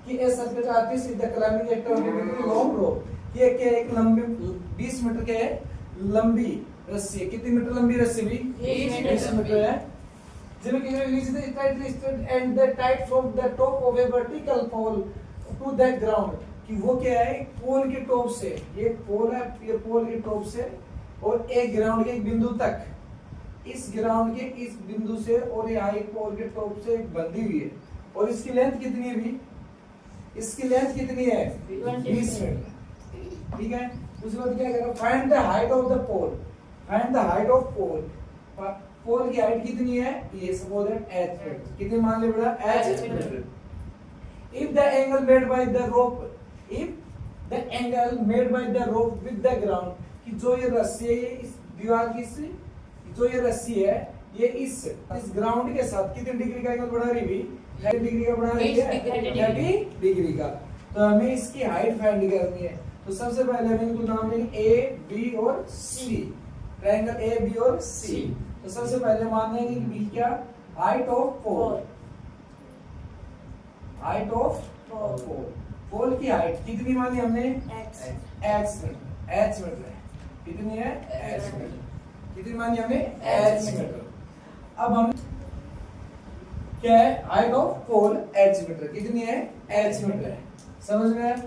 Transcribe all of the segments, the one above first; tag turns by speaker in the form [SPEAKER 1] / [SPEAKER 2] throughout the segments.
[SPEAKER 1] कि a surface artist is the climbing a 20 metre long rope, ये क्या एक लंबी 20 मीटर के लंबी रस्सी है। कितनी मीटर लंबी रस्सी भी 20 मीटर है। जब कि reach the tight listed and the tight from the top of a vertical pole to the ground, कि वो क्या है पोल के टॉप से, ये पोल है, ये पोल के टॉप से और एक ग्राउंड के एक बिंदु तक, इस ग्राउंड के इस बिंदु से और यहाँ एक पोल के टॉप से बंधी हुई है। और इसकी लेंथ कितनी है भी, इसकी लेंथ कितनी है 20 मीटर, ठीक है। उसके बाद क्या करें, find the height of the pole, find the height of pole, pole की हाइट कितनी है, ये सपोज दैट h मीटर, कितनी मान ले बड़ा h metre. If the angle made by the rope, if the angle made by the rope with the ground, कि जो ये रस्सी है ये इस दीवार की से, जो ये रस्सी है ये इस ग्राउंड के साथ कितने डिग्री का एंगल बना रही है, 30 डिग्री का बना रही है, 30 डिग्री का। तो हमें इसकी हाइट फाइंड करनी है। तो सबसे पहले हम इनको नाम देंगे ए बी और सी, ट्रायंगल ए बी और सी। तो सबसे पहले मान लेंगे कि बी क्या, height of pole, height of pole, pole की हाइट कितनी मानी हमने x मीटर है, कितनी है x मीटर, कितनी मानी हमने h मीटर। अब हम क्या है height of pole h metre, कितनी है h मीटर है, समझ में आया।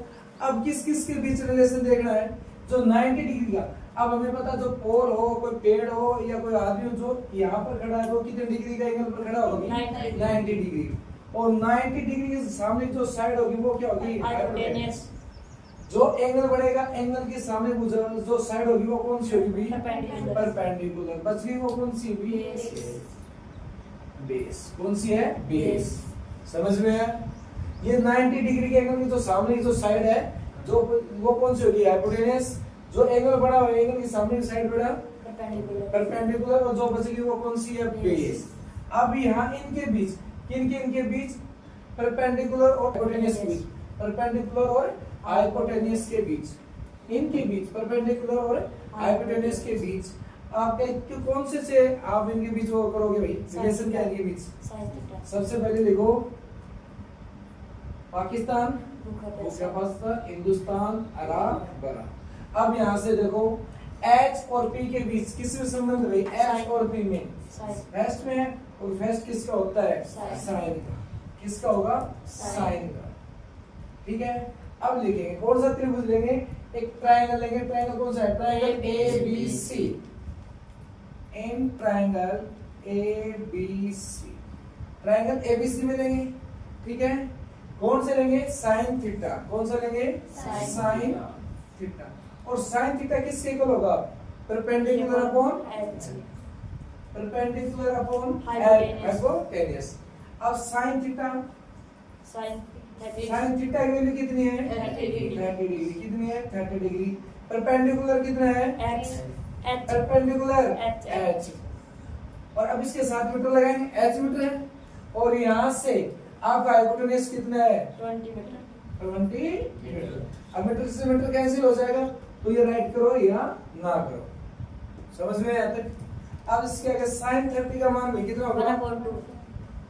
[SPEAKER 1] अब किस किस के बीच रिलेशन देखना है, जो 90 डिग्री का। अब हमें पता जो पोल हो, कोई पेड़ हो या कोई आदमी हो जो यहाँ पर खड़ा है वो कितने डिग्री का एंगल पर खड़ा होगी 90 डिग्री, और 90 डिग्री के सामने जो साइड होगी वो क्या होगी हाइपोटेन्यूस। जो एंगल बढ़ेगा एंगल के सामने जो साइड होगी वो कौन सी होगी, परपेंडिकुलर। बच गई वो कौन सी होगी, बेस। कौन सी है, बेस। समझ में है। ये 90 डिग्री के एंगल की जो सामने की जो साइड है जो वो कौन सी होगी, हाइपोटेन्यूस। जो एंगल बढ़ा हुआ एंगल की सामने की साइड बढ़ा परपेंडिकुलर, और जो बचेगी वो कौन सी है, बेस। अब यहाँ इनके बीच, किन के बीच, परपेंडिकुलर और हाइपोटेन्यूस के बीच, परपेंडिकुलर और हाइपोटेन्यूस के बीच, इनके बीच परपेंडिकुलर और हाइपोटेन्यूस के बीच आप कौन से आप इनके बीच वो करोगे भाई, रिलेशन क्या है इनके बीच। सबसे पहले देखो पाकिस्तान, हिंदुस्तान, अरब, बरा। अब यहाँ से देखो H और P के बीच किसमें संबंध भाई, H और P में फेस्ट में है, और फेस्ट किसका होता है, साइन का। किसका होगा, साइन का, ठीक है। अब लिखेंगे कौन सा त्रिभुज लेंगे, एक ट्रायंगल लेंगे। ट्रायंगल कौन सा है, triangle ABC, in triangle ABC, triangle ABC में लेंगे, ठीक है। कौन से लेंगे, साइन थीटा। कौन सा लेंगे, साइन थीटा। और साइन थीटा किसके इक्वल होगा, perpendicular upon perpendicular upon hypotenuse. अब साइन थीटा, साइन थीटा की वैल्यू कितनी है 30 डिग्री, कितनी है 30 डिग्री। परपेंडिकुलर कितना है परपेंडिकुलर h, और अब इसके साथ मीटर लगाएंगे, h मीटर है, और यहाँ से आपका हाइपोटेन्यूस कितना है 20 मीटर। अब मीटर से मीटर कैंसिल हो जाएगा, तो ये राइट करो या ना करो, समझ में आया तक। अब इसके आगे साइन 30 का मान भी कितना होगा,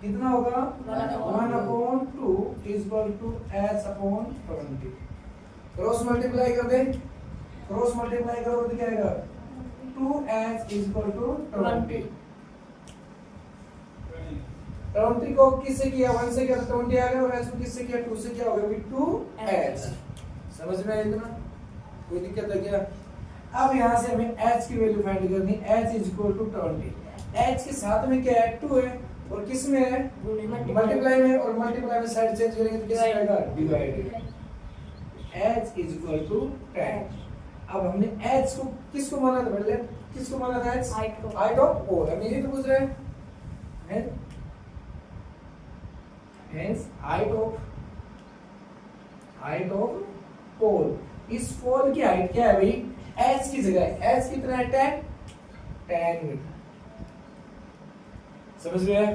[SPEAKER 1] कितना होगा 1/2 is equal to h upon 20। Cross multiply कर दे, क्रॉस मल्टीप्लाई करो तो क्या आएगा 2h इज इक्वल टू 20। 20 को किससे किया 1 से किया तो 20 आ गया, और h को किससे किया 2 से किया होगा भी 2h। समझ में आया इतना, कोई दिक्कत है क्या। अब यहाँ से हमें h की वैल्यू फाइंड करनी, h is equal to 20। h के साथ में क्या है 2 है, और किस में है मल्टीप्लाई में, और मल्टीप्लाई में साइड चेंज करेंगे तो किसमें आएगा divided. h is equal to 10। अब हमने h को किसको माना था पहले, किसको माना था h, हाइट ऑफ पोल। हम यही तो पूछ रहे हैं, hence height of पोल। इस पोल की हाइट क्या है भाई, h की जगह h कितना है 10 मीटर। समझ रहे हैं।